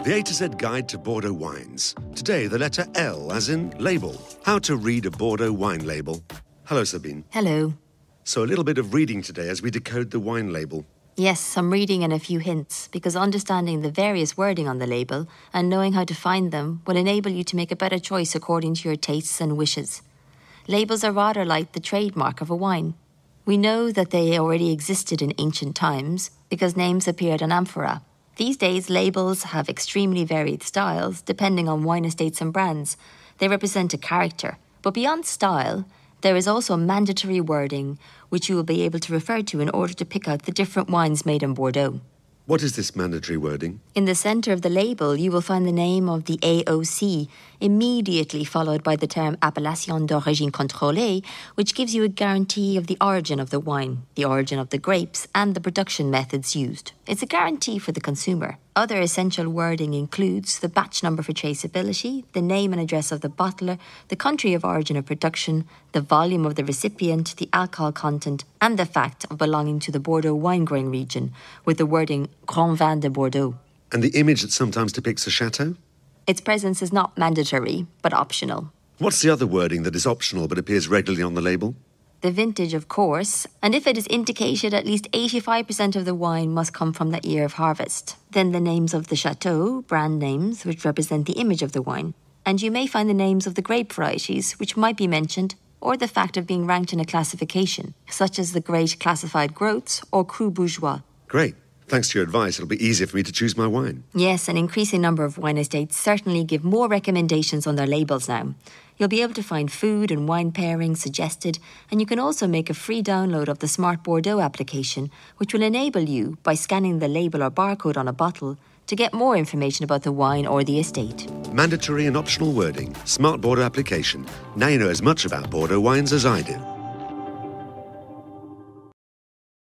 The A to Z Guide to Bordeaux Wines. Today, the letter L, as in label. How to read a Bordeaux wine label. Hello, Sabine. Hello. So a little bit of reading today as we decode the wine label. Yes, some reading and a few hints, because understanding the various wording on the label and knowing how to find them will enable you to make a better choice according to your tastes and wishes. Labels are rather like the trademark of a wine. We know that they already existed in ancient times because names appeared on amphora. These days, labels have extremely varied styles depending on wine estates and brands. They represent a character. But beyond style, there is also mandatory wording which you will be able to refer to in order to pick out the different wines made in Bordeaux. What is this mandatory wording? In the centre of the label, you will find the name of the AOC, immediately followed by the term Appellation d'origine contrôlée, which gives you a guarantee of the origin of the wine, the origin of the grapes, and the production methods used. It's a guarantee for the consumer. Other essential wording includes the batch number for traceability, the name and address of the bottler, the country of origin of production, the volume of the recipient, the alcohol content, and the fact of belonging to the Bordeaux wine-growing region, with the wording Grand Vin de Bordeaux. And the image that sometimes depicts a chateau? Its presence is not mandatory, but optional. What's the other wording that is optional but appears regularly on the label? The vintage, of course, and if it is indicated at least 85% of the wine must come from that year of harvest. Then the names of the chateau, brand names, which represent the image of the wine. And you may find the names of the grape varieties, which might be mentioned, or the fact of being ranked in a classification, such as the Great Classified Groats or Cru Bourgeois. Great. Thanks to your advice, it'll be easier for me to choose my wine. Yes, an increasing number of wine estates certainly give more recommendations on their labels now. You'll be able to find food and wine pairings suggested, and you can also make a free download of the Smart Bordeaux application, which will enable you, by scanning the label or barcode on a bottle, to get more information about the wine or the estate. Mandatory and optional wording. Smart Bordeaux application. Now you know as much about Bordeaux wines as I do.